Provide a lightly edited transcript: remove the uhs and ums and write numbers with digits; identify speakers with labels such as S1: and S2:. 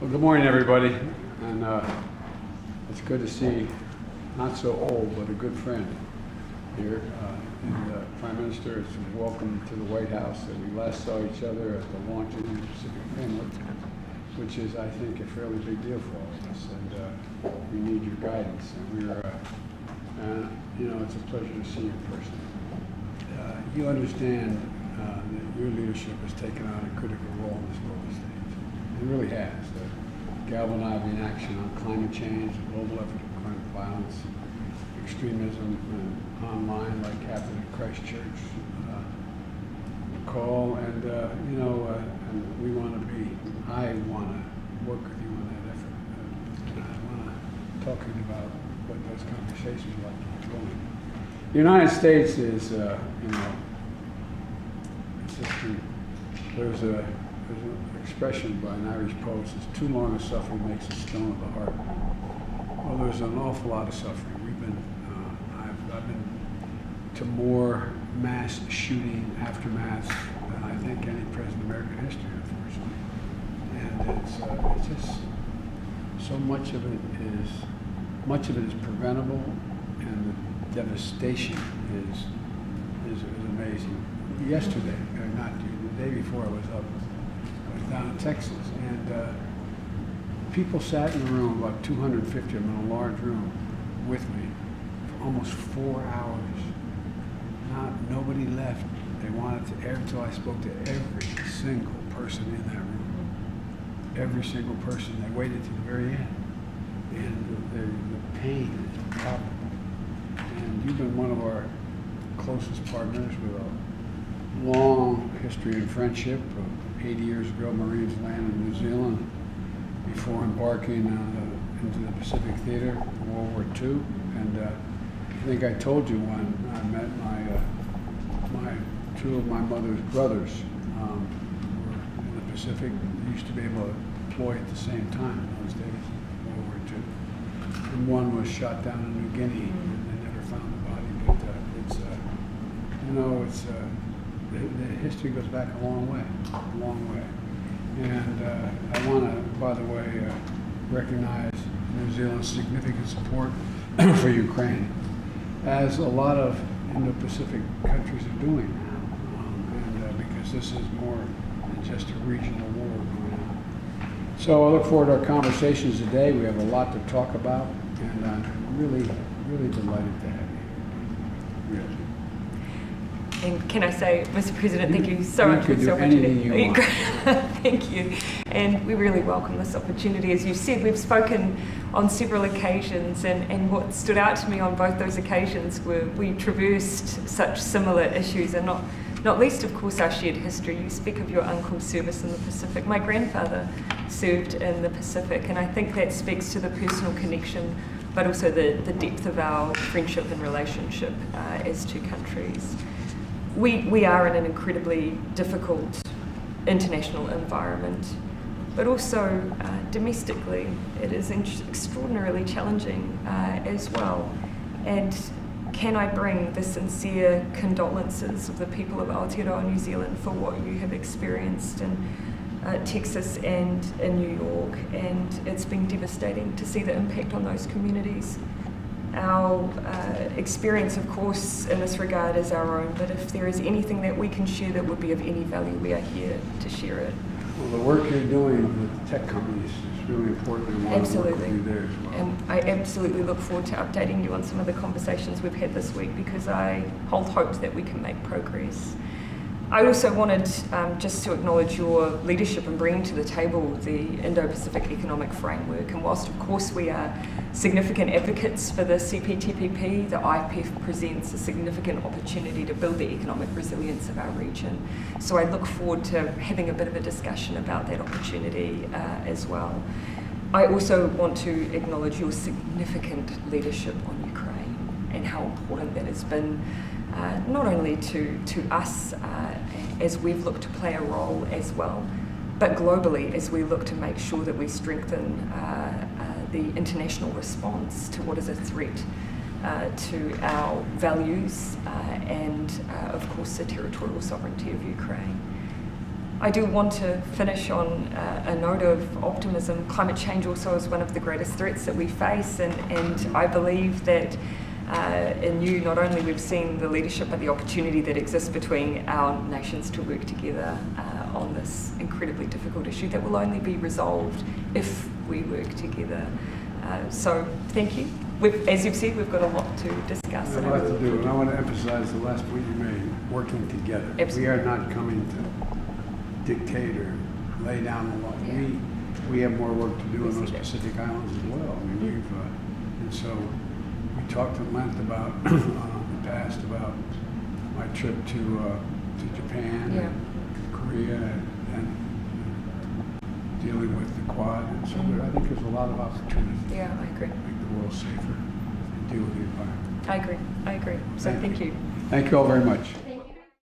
S1: Well, good morning, everybody, and it's good to see not so old, but a good friend here. And Prime Minister, it's welcome to the White House. We last saw each other at the launch of the Pacific Framework, which is, I think, a fairly big deal for all of us, and we need your guidance. And you know, it's a pleasure to see you in person. You understand that your leadership has taken on a critical role in this global stage. It really has. Galvanizing action on climate change, the global effort to curb violence, extremism, and online, like happened at Christchurch, call, and and we want to be. I want to work with you on that effort. And I want to talk to you about what those conversations are like to keep going. The United States is, it's history. There's an expression by an Irish poet, it's too long a suffering makes a stone of the heart. Well, there's an awful lot of suffering. I've been to more mass shooting aftermaths than I think any president in American history, unfortunately. And it's just, so much of it is preventable, and the devastation is amazing. Yesterday, the day before, I was down in Texas, and people sat in a room, about 250 of them in a large room with me for almost 4 hours. Nobody left. They wanted to air until I spoke to every single person in that room. Every single person. They waited to the very end. And the pain is palpable. And you've been one of our closest partners with a long history and friendship. 80 years ago, Marines landed in New Zealand before embarking into the Pacific Theater in World War II. And I think I told you when I met two of my mother's brothers were in the Pacific. They used to be able to deploy at the same time in those days, World War II. And one was shot down in New Guinea, and they never found the body. But the history goes back a long way. And I want to, by the way, recognize New Zealand's significant support for Ukraine, as a lot of Indo-Pacific countries are doing now, because this is more than just a regional war going on. So I look forward to our conversations today. We have a lot to talk about, and I'm really, really delighted to have you. Really.
S2: And can I say, Mr. President, thank you so much for this
S1: opportunity.
S2: Thank you. And we really welcome this opportunity. As you said, we've spoken on several occasions, and what stood out to me on both those occasions were we traversed such similar issues, and not least, of course, our shared history. You speak of your uncle's service in the Pacific. My grandfather served in the Pacific, and I think that speaks to the personal connection, but also the depth of our friendship and relationship as two countries. We are in an incredibly difficult international environment, but also domestically it is extraordinarily challenging as well. And can I bring the sincere condolences of the people of Aotearoa, New Zealand, for what you have experienced in Texas and in New York, and it's been devastating to see the impact on those communities. Our experience, of course, in this regard is our own, but if there is anything that we can share that would be of any value, we are here to share it.
S1: Well, the work you're doing with the tech companies is really important, and I want to work with you there as well.
S2: And I absolutely look forward to updating you on some of the conversations we've had this week, because I hold hope that we can make progress. I also wanted just to acknowledge your leadership in bringing to the table the Indo-Pacific Economic Framework. And whilst, of course, we are significant advocates for the CPTPP, the IPEF presents a significant opportunity to build the economic resilience of our region. So I look forward to having a bit of a discussion about that opportunity as well. I also want to acknowledge your significant leadership on Ukraine and how important that has been, not only to us as we've looked to play a role as well, but globally as we look to make sure that we strengthen the international response to what is a threat to our values and, of course, the territorial sovereignty of Ukraine. I do want to finish on a note of optimism. Climate change also is one of the greatest threats that we face, and I believe that in you, not only we've seen the leadership but the opportunity that exists between our nations to work together on this incredibly difficult issue that will only be resolved if we work together. So thank you. As you've said, we've got a lot to discuss.
S1: There's a lot to do, and I want to emphasize the last point you made, working together.
S2: Absolutely.
S1: We are not coming to dictate or lay down the law.
S2: Yeah.
S1: We have more work to do
S2: We
S1: in those
S2: see that.
S1: Pacific Islands as well. I mean, and so we talked at length about in the past about my trip to Japan
S2: Yeah.
S1: and Korea and dealing with the Quad. And so I think there's a lot of opportunity
S2: Yeah, I agree.
S1: to make the world safer and deal with the environment.
S2: I agree. So thank you.
S1: Thank you all very much.